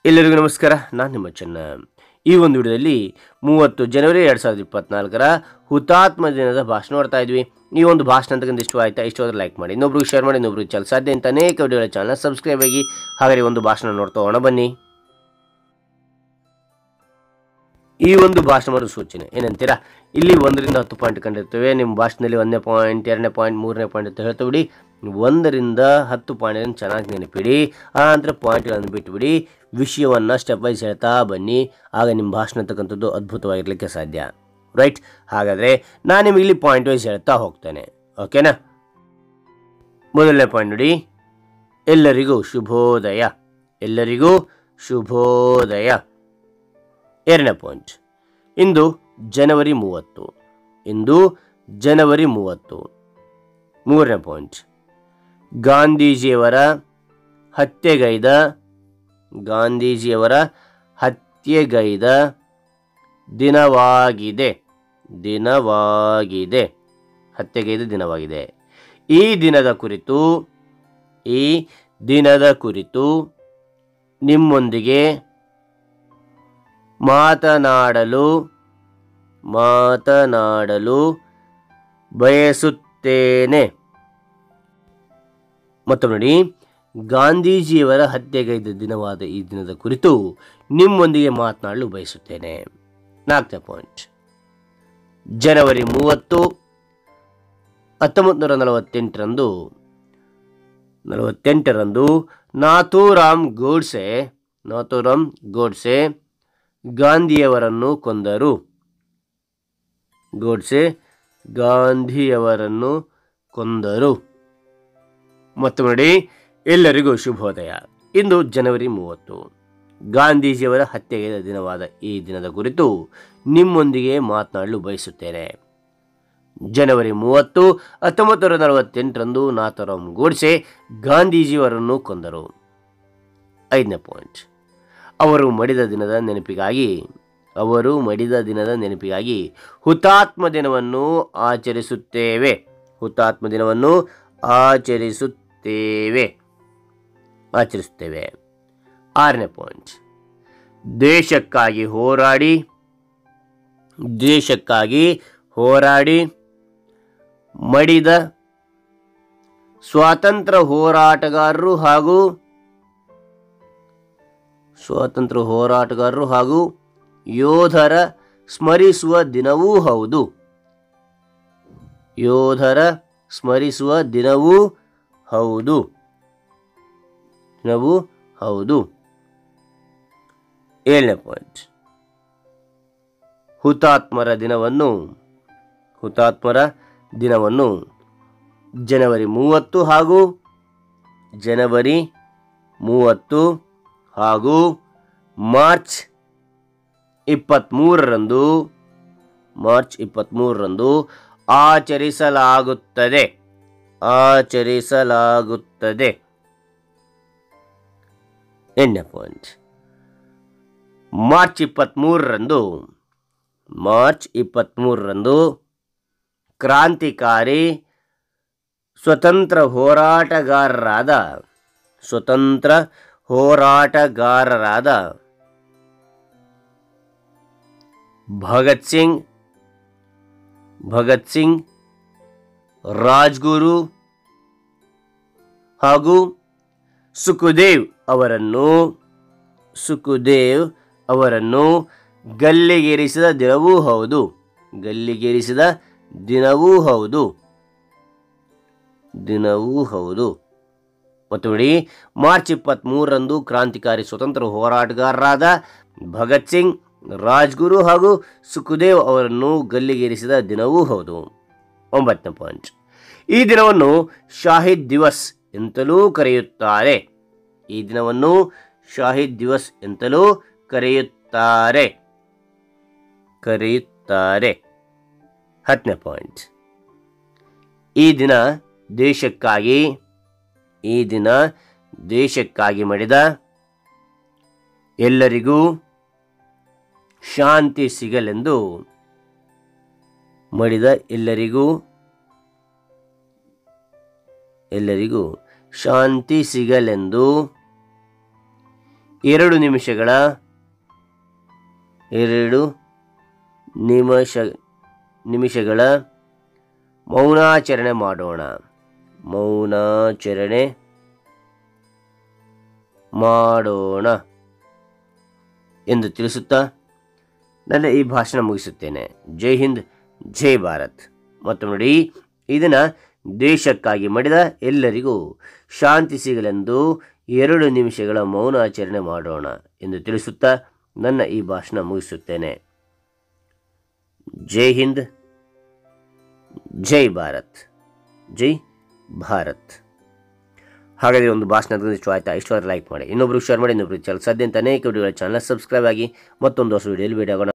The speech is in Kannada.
ಎಲ್ಲರಿಗೂ ನಮಸ್ಕಾರ. ನಾನು ನಿಮ್ಮ ಚೆನ್ನ. ಈ ಒಂದು ವಿಡಿಯೋದಲ್ಲಿ 30 ಜನವರಿ 2024 ಹುತಾತ್ಮ ದಿನದ ಭಾಷಣ ನೋಡ್ತಾ ಇದ್ವಿ. ಈ ಒಂದು ಭಾಷಣ ಅಂತಕ್ಕಂಥ ಇಷ್ಟವಾದರೆ ಲೈಕ್ ಮಾಡಿ, ಇನ್ನೊಬ್ರಿಗೆ ಶೇರ್ ಮಾಡಿ, ಇನ್ನೊಬ್ರಿಗೆ ಚಾನಲ್ ಸಾಧ್ಯ ಅಂತ ಅನೇಕ ವಿಡಿಯೋಗಳ ಚಾನಲ್ ಸಬ್ಸ್ಕ್ರೈಬ್ ಆಗಿ. ಹಾಗಾದರೆ ಒಂದು ಭಾಷಣ ನೋಡ್ತಾ ಹೋಗೋಣ ಬನ್ನಿ. ಈ ಒಂದು ಭಾಷಣದ ಸೂಚನೆ ಏನಂತೀರಾ? ಇಲ್ಲಿ 1 ರಿಂದ 10 ಪಾಯಿಂಟ್ ಕಂಡಿರ್ತೇವೆ. ನಿಮ್ಮ ಭಾಷಣದಲ್ಲಿ 1ನೇ ಪಾಯಿಂಟ್, 2ನೇ ಪಾಯಿಂಟ್, 3ನೇ ಪಾಯಿಂಟ್ ಅಂತ ಹೇಳ್ತಾ ಬಿಡಿ. 1 ರಿಂದ 10 ಪಾಯಿಂಟ್ ಚೆನ್ನಾಗಿ ನೆನಪಿಡಿ. ಆ ನಂತರ ಪಾಯಿಂಟ್ಗಳನ್ನು ಬಿಟ್ಟುಬಿಡಿ. ವಿಷಯವನ್ನು ಸ್ಟೆಪ್ ವೈಸ್ ಹೇಳ್ತಾ ಬನ್ನಿ. ಆಗ ನಿಮ್ಮ ಭಾಷಣ ಅಂತಕ್ಕಂಥದ್ದು ಅದ್ಭುತವಾಗಿರಲಿಕ್ಕೆ ಸಾಧ್ಯ. ರೈಟ್? ಹಾಗಾದರೆ ನಾನು ನಿಮಗೆ ಇಲ್ಲಿ ಪಾಯಿಂಟ್ ವೈಸ್ ಹೇಳ್ತಾ ಹೋಗ್ತೇನೆ. ಓಕೆನಾ? ಮೊದಲನೇ ಪಾಯಿಂಟ್ ನೋಡಿ, ಎಲ್ಲರಿಗೂ ಶುಭೋದಯ. ಎಲ್ಲರಿಗೂ ಶುಭೋದಯ. 2ನೇ ಪಾಯಿಂಟ್, ಇಂದು ಜನವರಿ 30. ಇಂದು ಜನವರಿ 30. 3ನೇ ಪಾಯಿಂಟ್, ಗಾಂಧೀಜಿಯವರ ಹತ್ಯೆಗೈದ ದಿನವಾಗಿದೆ. ಹತ್ಯೆಗೈದ ದಿನವಾಗಿದೆ. ಈ ದಿನದ ಕುರಿತು ನಿಮ್ಮೊಂದಿಗೆ ಮಾತನಾಡಲು ಬಯಸುತ್ತೇನೆ. ಮತ್ತೊಮ್ಮೆ ನೋಡಿ, ಗಾಂಧೀಜಿಯವರ ಹತ್ಯೆಗೈದ ದಿನವಾದ ಈ ದಿನದ ಕುರಿತು ನಿಮ್ಮೊಂದಿಗೆ ಮಾತನಾಡಲು ಬಯಸುತ್ತೇನೆ. 4ನೇ ಪಾಯಿಂಟ್, ಜನವರಿ 30, 1948ರಂದು ನಾಥೂರಾಮ್ ಗೋಡ್ಸೆ ಗಾಂಧಿಯವರನ್ನು ಕೊಂದರು. ಮತ್ತು ನೋಡಿ, ಎಲ್ಲರಿಗೂ ಶುಭೋದಯ. ಇಂದು ಜನವರಿ 30, ಗಾಂಧೀಜಿಯವರ ಹತ್ಯೆಗೈದ ದಿನವಾದ ಈ ದಿನದ ಕುರಿತು ನಿಮ್ಮೊಂದಿಗೆ ಮಾತನಾಡಲು ಬಯಸುತ್ತೇನೆ. ಜನವರಿ 30, 1948ರಂದು ನಾಥೂರಾಮ್ ಗೋಡ್ಸೆ ಗಾಂಧೀಜಿಯವರನ್ನು ಕೊಂದರು. 5ನೇ ಪಾಯಿಂಟ್, ಅವರು ಮಡಿದ ದಿನದ ನೆನಪಿಗಾಗಿ ಹುತಾತ್ಮ ದಿನವನ್ನು ಆಚರಿಸುತ್ತೇವೆ. 6ನೇ ಪಾಯಿಂಟ್, ದೇಶಕ್ಕಾಗಿ ಹೋರಾಡಿ ಮಡಿದ ಸ್ವಾತಂತ್ರ್ಯ ಹೋರಾಟಗಾರರು ಹಾಗೂ ಯೋಧರ ಸ್ಮರಿಸುವ ದಿನವೂ ಹೌದು. 7ನೇ ಪಾಯಿಂಟ್, ಹುತಾತ್ಮರ ದಿನವನ್ನು ಜನವರಿ 30 ಹಾಗೂ ಮಾರ್ಚ್ 23ರಂದು ಆಚರಿಸಲಾಗುತ್ತದೆ. 8ನೇ ಪಾಯಿಂಟ್, ಮಾರ್ಚ್ 23ರಂದು ಕ್ರಾಂತಿಕಾರಿ ಸ್ವತಂತ್ರ ಹೋರಾಟಗಾರರಾದ ಭಗತ್ ಸಿಂಗ್, ರಾಜ್ಗುರು ಹಾಗೂ ಸುಖದೇವ್ ಅವರನ್ನು ಗಲ್ಲಿಗೇರಿಸಿದ ದಿನವೂ ಹೌದು. ಮತ್ತು ನೋಡಿ, ಮಾರ್ಚ್ 23ರಂದು ಕ್ರಾಂತಿಕಾರಿ ಸ್ವತಂತ್ರ ಹೋರಾಟಗಾರರಾದ ಭಗತ್ ಸಿಂಗ್, ರಾಜ್ಗುರು ಹಾಗೂ ಸುಖದೇವ್ ಅವರನ್ನು ಗಲ್ಲಿಗೇರಿಸಿದ ದಿನವೂ ಹೌದು. 9ನೇ ಪಾಯಿಂಟ್, ಈ ದಿನವನ್ನು ಶಾಹಿದ್ ದಿವಸ್ ಎಂತಲೂ ಕರೆಯುತ್ತಾರೆ. 10ನೇ ಪಾಯಿಂಟ್, ಈ ದಿನ ದೇಶಕ್ಕಾಗಿ ಮಡಿದ ಎಲ್ಲರಿಗೂ ಶಾಂತಿ ಸಿಗಲೆಂದು ಎಲ್ಲರಿಗೂ ಶಾಂತಿ ಸಿಗಲೆಂದು 2 ನಿಮಿಷಗಳ 2 ನಿಮಿಷಗಳ ಮೌನಾಚರಣೆ ಮಾಡೋಣ. ಮೌನಾಚರಣೆ ಮಾಡೋಣ ಎಂದು ತಿಳಿಸುತ್ತಾ ನನ್ನ ಈ ಭಾಷಣ ಮುಗಿಸುತ್ತೇನೆ. ಜೈ ಹಿಂದ್, ಜೈ ಭಾರತ್. ಮತ್ತು ನೋಡಿ, ಇದನ್ನು ದೇಶಕ್ಕಾಗಿ ಮಾಡಿದ ಎಲ್ಲರಿಗೂ ಶಾಂತಿ ಸಿಗಲೆಂದು 2 ನಿಮಿಷಗಳ ಮೌನಾಚರಣೆ ಮಾಡೋಣ ಎಂದು ತಿಳಿಸುತ್ತಾ ನನ್ನ ಈ ಭಾಷಣ ಮುಗಿಸುತ್ತೇನೆ. ಜೈ ಹಿಂದ್, ಜೈ ಭಾರತ್, ಜೈ ಭಾರತ್. ಹಾಗಾದರೆ ಒಂದು ಭಾಷಣ ಇಷ್ಟ ಆಯಿತಾ? ಲೈಕ್ ಮಾಡಿ, ಇನ್ನೊಬ್ರಿಗೆ ಶೇರ್ ಮಾಡಿ, ಇನ್ನೊಬ್ರಿಗೆ ಚಾನಲ್ ಸಾಧ್ಯ ಅಂತ ಅನೇಕ ವಿಡಿಯೋಗಳ ಚಾನಲ್ ಸಬ್ಸ್ಕ್ರೈಬ್ ಆಗಿ ಮತ್ತೊಂದು ಹೊಸ ವಿಡಿಯೋಲಿ ಭೇಟಿ ಆಗೋಣ.